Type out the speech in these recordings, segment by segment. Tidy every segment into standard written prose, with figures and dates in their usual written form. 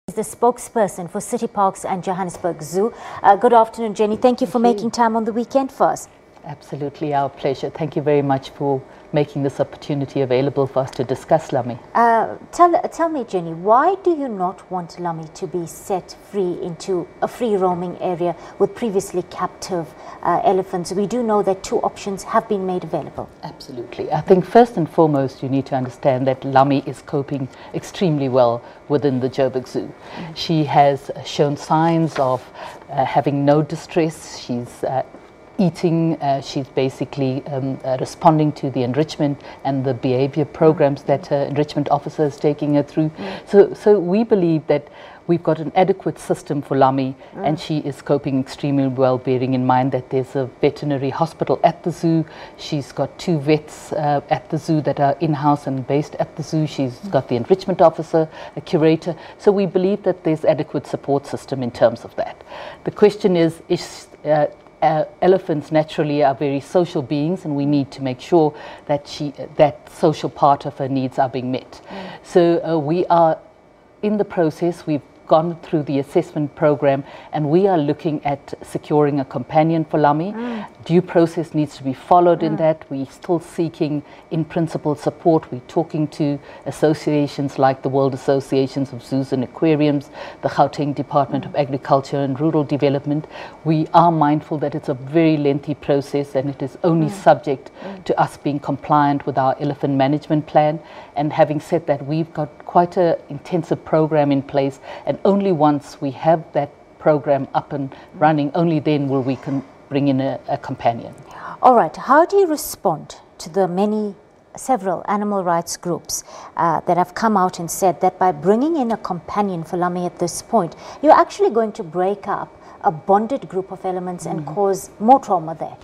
Is the spokesperson for City Parks and Johannebsurg Zoo. Good afternoon, Jenny. Thank you for making time on the weekend for us. Absolutely, our pleasure. Thank you very much for making this opportunity available for us to discuss Lummi. Tell me, Jenny, why do you not want Lummi to be set free into a free roaming area with previously captive elephants? We do know that two options have been made available. Absolutely. I think first and foremost you need to understand that Lummi is coping extremely well within the Joburg Zoo. She has shown signs of having no distress. She's eating, she's basically responding to the enrichment and the behavior programs that her enrichment officer is taking her through. So we believe that we've got an adequate system for Lummi and she is coping extremely well, bearing in mind that there's a veterinary hospital at the zoo. She's got two vets at the zoo that are in-house and based at the zoo. She's got the enrichment officer, a curator. So we believe that there's adequate support system in terms of that. The question is elephants naturally are very social beings, and we need to make sure that that social part of her needs are being met. So we are in the process. We've gone through the assessment program and we are looking at securing a companion for Lummi. Due process needs to be followed in that. We're still seeking in principle support. We're talking to associations like the World Associations of Zoos and Aquariums, the Gauteng Department of Agriculture and Rural Development. We are mindful that it's a very lengthy process and it is only subject to us being compliant with our elephant management plan. And having said that, we've got quite an intensive program in place, and only once we have that program up and running, only then will we bring in a companion. All right. How do you respond to the several animal rights groups that have come out and said that by bringing in a companion for Lummi at this point, you're actually going to break up a bonded group of elements and cause more trauma there?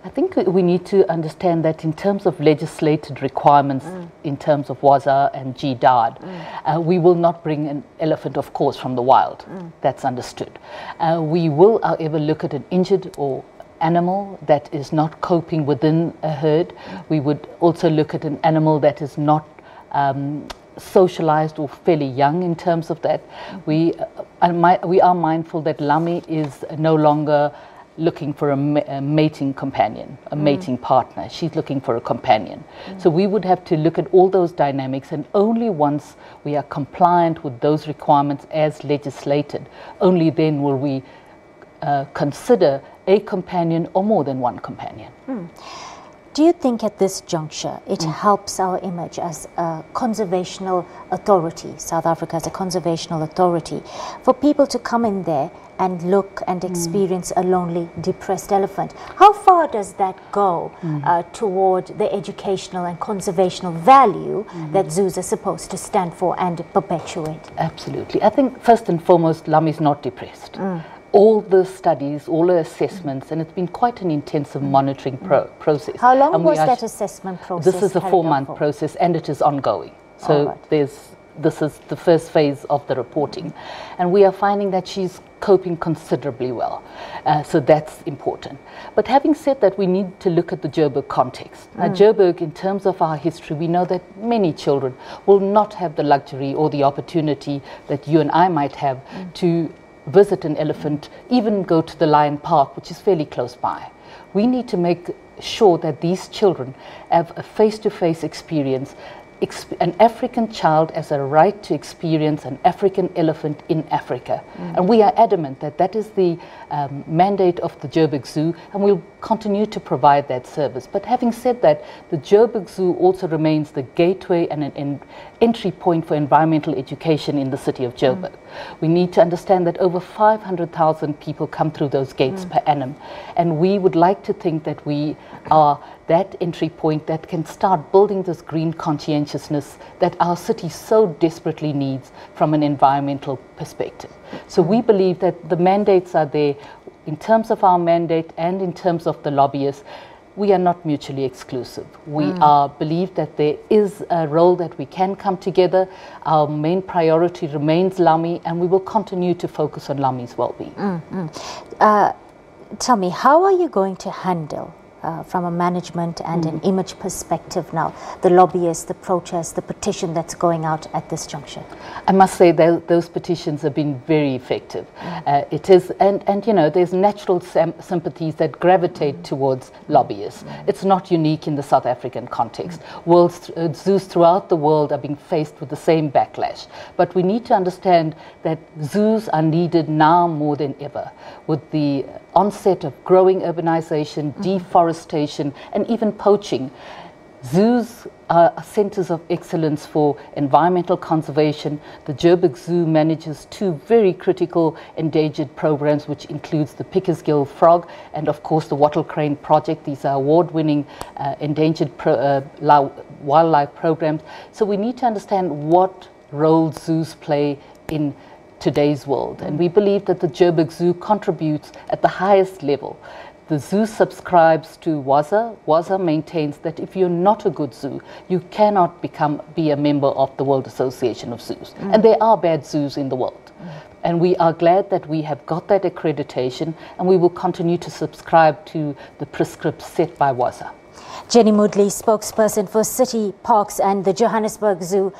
I think we need to understand that in terms of legislated requirements, in terms of WAZA and GDAD, we will not bring an elephant, of course, from the wild. That's understood. We will, however, look at an injured or animal that is not coping within a herd. We would also look at an animal that is not socialized or fairly young in terms of that. We are mindful that Lummi is no longer looking for a mating companion, a mating partner. She's looking for a companion. So we would have to look at all those dynamics, and only once we are compliant with those requirements as legislated, only then will we consider a companion or more than one companion. Do you think at this juncture it helps our image as a conservational authority, South Africa as a conservational authority, for people to come in there and look and experience a lonely, depressed elephant? How far does that go toward the educational and conservational value that zoos are supposed to stand for and perpetuate? Absolutely. I think first and foremost, Lummi is not depressed. All the studies, all the assessments, and it's been quite an intensive monitoring process. How long was that assessment process? This is a 4-month process and it is ongoing. So this is the first phase of the reporting. And we are finding that she's coping considerably well. So that's important. But having said that, we need to look at the Joburg context. Now, Joburg, in terms of our history, we know that many children will not have the luxury or the opportunity that you and I might have to visit an elephant, even go to the Lion Park, which is fairly close by. We need to make sure that these children have a face-to-face experience. An African child has a right to experience an African elephant in Africa. And we are adamant that that is the mandate of the Joburg Zoo, and we'll continue to provide that service. But having said that, the Joburg Zoo also remains the gateway and an entry point for environmental education in the city of Joburg. We need to understand that over 500,000 people come through those gates per annum, and we would like to think that we are that entry point that can start building this green conscientiousness that our city so desperately needs from an environmental perspective. So we believe that the mandates are there. In terms of our mandate and in terms of the lobbyists, we are not mutually exclusive. We believe that there is a role that we can come together. Our main priority remains Lummi, and we will continue to focus on Lummi's well-being. Tell me, how are you going to handle from a management and an image perspective now, the lobbyists, the protests, the petition that's going out at this juncture? I must say those petitions have been very effective. It is, and you know, there's natural sympathies that gravitate towards lobbyists. It's not unique in the South African context. Zoos throughout the world are being faced with the same backlash. But we need to understand that zoos are needed now more than ever, with the onset of growing urbanization, deforestation, and even poaching. Zoos are centers of excellence for environmental conservation. The Joburg Zoo manages 2 very critical endangered programs, which includes the Pickersgill frog and, of course, the wattle crane project. These are award-winning endangered wildlife programs. So we need to understand what role zoos play in today's world. And we believe that the Joburg Zoo contributes at the highest level. The zoo subscribes to WAZA. WAZA maintains that if you're not a good zoo, you cannot be a member of the World Association of Zoos. And there are bad zoos in the world. And we are glad that we have got that accreditation, and we will continue to subscribe to the prescripts set by WAZA. Jenny Moodley, spokesperson for City Parks and the Johannebsurg Zoo,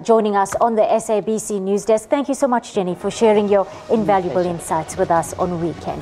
joining us on the SABC News Desk. Thank you so much, Jenny, for sharing your invaluable insights with us on Weekend.